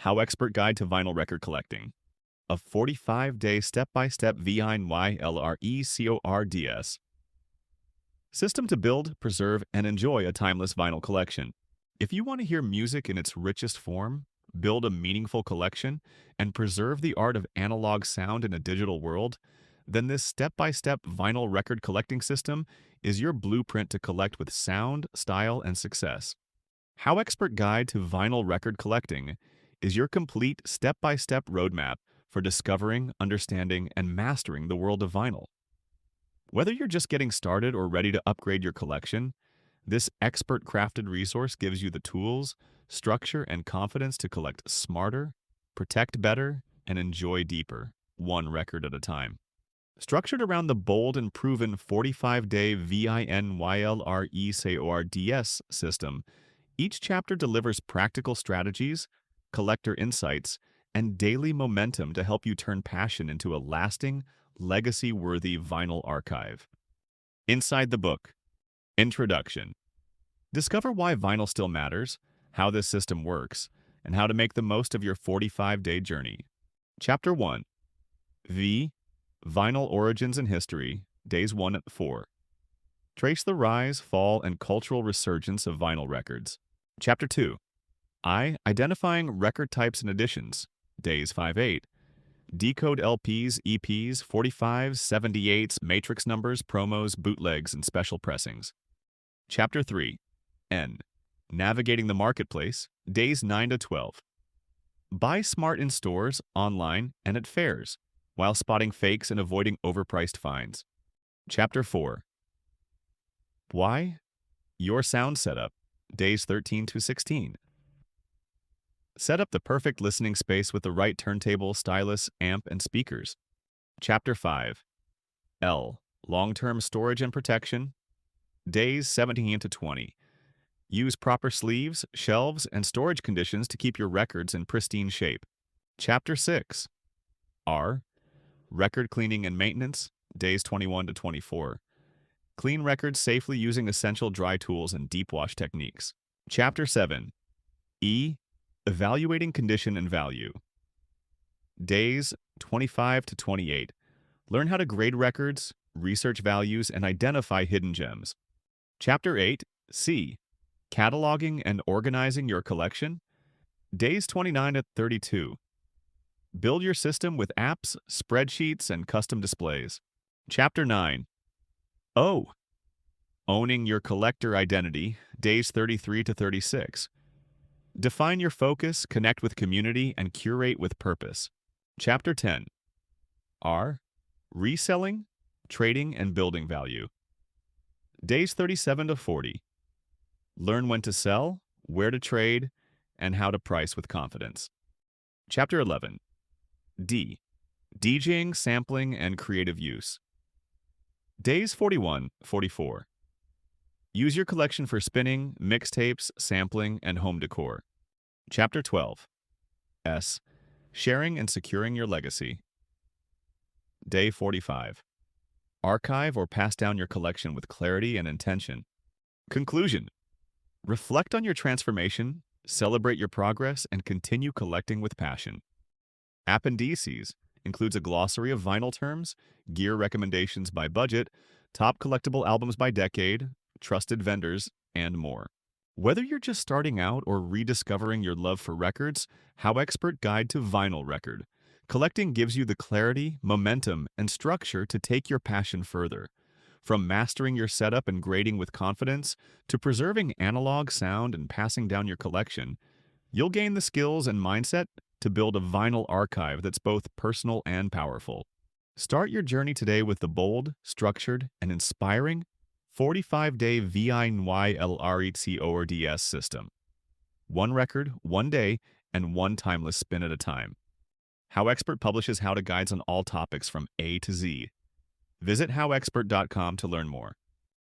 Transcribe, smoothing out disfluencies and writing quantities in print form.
How Expert Guide to Vinyl Record Collecting, a 45-day step-by-step V.I.N.Y.L.R.E.C.O.R.D.S. system to build, preserve, and enjoy a timeless vinyl collection. If you want to hear music in its richest form, build a meaningful collection, and preserve the art of analog sound in a digital world, then this step-by-step vinyl record collecting system is your blueprint to collect with sound, style, and success. How Expert Guide to Vinyl Record Collecting is your complete step-by-step roadmap for discovering, understanding, and mastering the world of vinyl. Whether you're just getting started or ready to upgrade your collection, this expert-crafted resource gives you the tools, structure, and confidence to collect smarter, protect better, and enjoy deeper, one record at a time. Structured around the bold and proven 45-day V.I.N.Y.L.R.E.C.O.R.D.S system, each chapter delivers practical strategies, collector insights, and daily momentum to help you turn passion into a lasting, legacy-worthy vinyl archive. Inside the book. Introduction. Discover why vinyl still matters, how this system works, and how to make the most of your 45-day journey. Chapter 1. Vinyl Origins and History, Days 1 at 4. Trace the rise, fall, and cultural resurgence of vinyl records. Chapter 2. Identifying record types and editions, Days 5-8. Decode LPs, EPs, 45s, 78s, matrix numbers, promos, bootlegs, and special pressings. Chapter 3. Navigating the Marketplace, Days 9-12. Buy smart in stores, online, and at fairs, while spotting fakes and avoiding overpriced finds. Chapter 4. Why? Your sound setup, Days 13-16. Set up the perfect listening space with the right turntable, stylus, amp, and speakers. Chapter 5. Long-term storage and protection, Days 17-20. Use proper sleeves, shelves, and storage conditions to keep your records in pristine shape. Chapter 6. Record cleaning and maintenance, Days 21-24. Clean records safely using essential dry tools and deep wash techniques. Chapter 7. Evaluating condition and value. Days 25-28. Learn how to grade records, research values, and identify hidden gems. Chapter 8. Cataloging and organizing your collection. Days 29-32. Build your system with apps, spreadsheets, and custom displays. Chapter 9. Owning your collector identity, Days 33-36. Define your focus, connect with community, and curate with purpose. Chapter 10. Reselling, trading, and building value. Days 37-40. Learn when to sell, where to trade, and how to price with confidence. Chapter 11. DJing, sampling, and creative use. Days 41-44. Use your collection for spinning, mixtapes, sampling, and home decor. Chapter 12. Sharing and securing your legacy. Day 45. Archive or pass down your collection with clarity and intention. Conclusion. Reflect on your transformation, celebrate your progress, and continue collecting with passion. Appendices includes a glossary of vinyl terms, gear recommendations by budget, top collectible albums by decade, trusted vendors, and more. Whether you're just starting out or rediscovering your love for records, HowExpert Guide to Vinyl Record Collecting gives you the clarity, momentum, and structure to take your passion further. From mastering your setup and grading with confidence to preserving analog sound and passing down your collection, you'll gain the skills and mindset to build a vinyl archive that's both personal and powerful. Start your journey today with the bold, structured, and inspiring 45-day V.I.N.Y.L.R.E.C.O.R.D.S system. One record, one day, and one timeless spin at a time. HowExpert publishes how-to guides on all topics from A to Z. Visit howexpert.com to learn more.